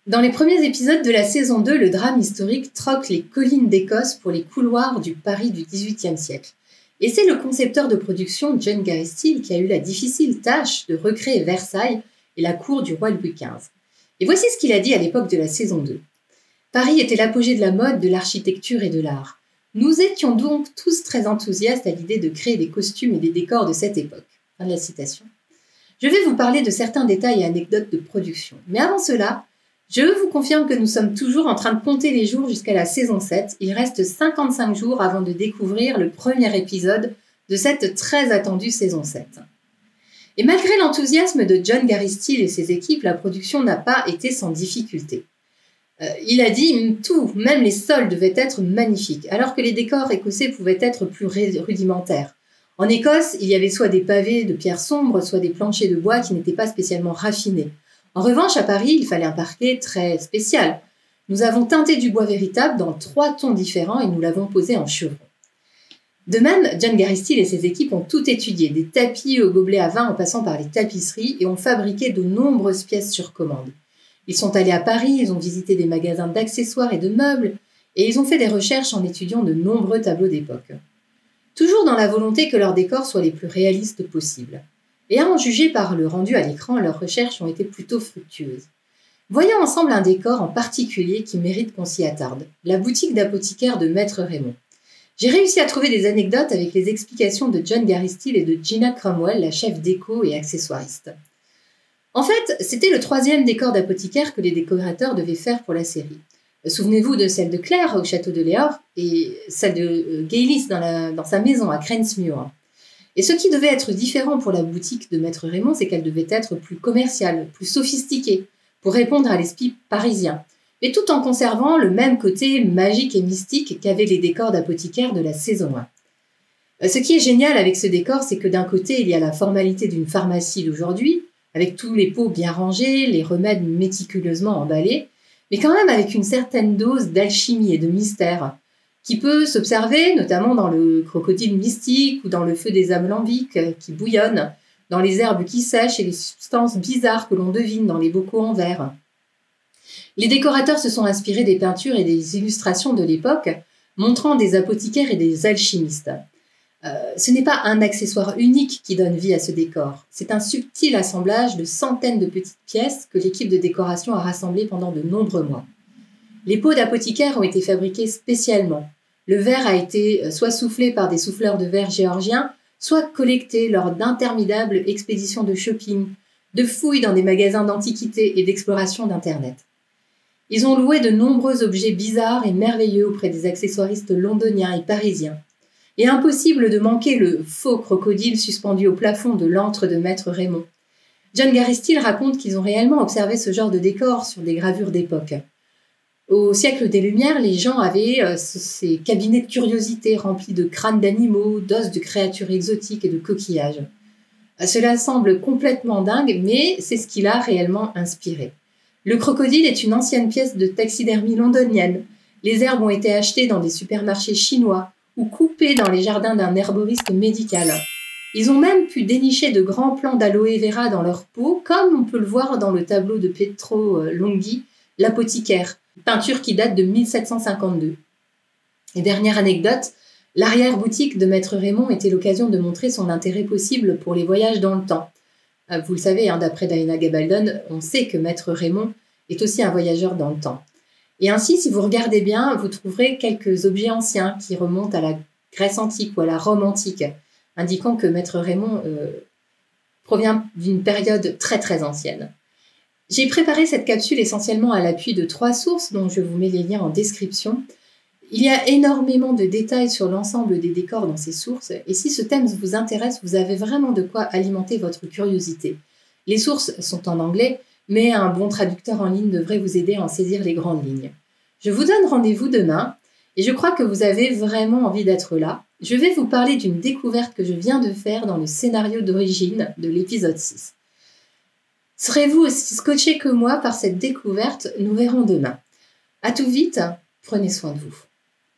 Dans les premiers épisodes de la saison 2, le drame historique troque les collines d'Écosse pour les couloirs du Paris du XVIIIe siècle. Et c'est le concepteur de production John Gary Steele qui a eu la difficile tâche de recréer Versailles et la cour du roi Louis XV. Et voici ce qu'il a dit à l'époque de la saison 2. Paris était l'apogée de la mode, de l'architecture et de l'art. Nous étions donc tous très enthousiastes à l'idée de créer des costumes et des décors de cette époque. Fin de la citation. Je vais vous parler de certains détails et anecdotes de production. Mais avant cela, je vous confirme que nous sommes toujours en train de compter les jours jusqu'à la saison 7. Il reste 55 jours avant de découvrir le premier épisode de cette très attendue saison 7. Et malgré l'enthousiasme de John Gary Steele et ses équipes, la production n'a pas été sans difficulté. Il a dit tout, même les sols devaient être magnifiques, alors que les décors écossais pouvaient être plus rudimentaires. En Écosse, il y avait soit des pavés de pierre sombre, soit des planchers de bois qui n'étaient pas spécialement raffinés. En revanche, à Paris, il fallait un parquet très spécial. Nous avons teinté du bois véritable dans 3 tons différents et nous l'avons posé en chevron. De même, John Gary Steele et ses équipes ont tout étudié, des tapis aux gobelets à vin en passant par les tapisseries, et ont fabriqué de nombreuses pièces sur commande. Ils sont allés à Paris, ils ont visité des magasins d'accessoires et de meubles, et ils ont fait des recherches en étudiant de nombreux tableaux d'époque. Toujours dans la volonté que leurs décors soient les plus réalistes possibles. Et à en juger par le rendu à l'écran, leurs recherches ont été plutôt fructueuses. Voyons ensemble un décor en particulier qui mérite qu'on s'y attarde, la boutique d'apothicaire de Maître Raymond. J'ai réussi à trouver des anecdotes avec les explications de John Gary Steele et de Gina Cromwell, la chef déco et accessoiriste. En fait, c'était le 3e décor d'apothicaire que les décorateurs devaient faire pour la série. Souvenez-vous de celle de Claire au château de Léor et celle de Gaylis dans sa maison à Cranesmuir. Et ce qui devait être différent pour la boutique de Maître Raymond, c'est qu'elle devait être plus commerciale, plus sophistiquée, pour répondre à l'esprit parisien, mais tout en conservant le même côté magique et mystique qu'avaient les décors d'apothicaire de la saison 1. Ce qui est génial avec ce décor, c'est que d'un côté, il y a la formalité d'une pharmacie d'aujourd'hui, avec tous les pots bien rangés, les remèdes méticuleusement emballés, mais quand même avec une certaine dose d'alchimie et de mystère, qui peut s'observer notamment dans le crocodile mystique ou dans le feu des alambics qui bouillonnent, dans les herbes qui sèchent et les substances bizarres que l'on devine dans les bocaux en verre. Les décorateurs se sont inspirés des peintures et des illustrations de l'époque, montrant des apothicaires et des alchimistes. Ce n'est pas un accessoire unique qui donne vie à ce décor, c'est un subtil assemblage de centaines de petites pièces que l'équipe de décoration a rassemblées pendant de nombreux mois. Les pots d'apothicaire ont été fabriqués spécialement. Le verre a été soit soufflé par des souffleurs de verre géorgiens, soit collecté lors d'interminables expéditions de shopping, de fouilles dans des magasins d'antiquités et d'exploration d'Internet. Ils ont loué de nombreux objets bizarres et merveilleux auprès des accessoiristes londoniens et parisiens. Et impossible de manquer le faux crocodile suspendu au plafond de l'antre de Maître Raymond. John Gary Steele raconte qu'ils ont réellement observé ce genre de décor sur des gravures d'époque. Au siècle des Lumières, les gens avaient ces cabinets de curiosités remplis de crânes d'animaux, d'os de créatures exotiques et de coquillages. Cela semble complètement dingue, mais c'est ce qui l'a réellement inspiré. Le crocodile est une ancienne pièce de taxidermie londonienne. Les herbes ont été achetées dans des supermarchés chinois ou coupées dans les jardins d'un herboriste médical. Ils ont même pu dénicher de grands plants d'aloe vera dans leur peau, comme on peut le voir dans le tableau de Pietro Longhi, l'apothicaire, peinture qui date de 1752. Et dernière anecdote, l'arrière-boutique de Maître Raymond était l'occasion de montrer son intérêt possible pour les voyages dans le temps. Vous le savez, d'après Diana Gabaldon, on sait que Maître Raymond est aussi un voyageur dans le temps. Et ainsi, si vous regardez bien, vous trouverez quelques objets anciens qui remontent à la Grèce antique ou à la Rome antique, indiquant que Maître Raymond provient d'une période très très ancienne. J'ai préparé cette capsule essentiellement à l'appui de 3 sources dont je vous mets les liens en description. Il y a énormément de détails sur l'ensemble des décors dans ces sources, et si ce thème vous intéresse, vous avez vraiment de quoi alimenter votre curiosité. Les sources sont en anglais, mais un bon traducteur en ligne devrait vous aider à en saisir les grandes lignes. Je vous donne rendez-vous demain, et je crois que vous avez vraiment envie d'être là. Je vais vous parler d'une découverte que je viens de faire dans le scénario d'origine de l'épisode 6. Serez-vous aussi scotché que moi par cette découverte? Nous verrons demain. À tout vite, prenez soin de vous.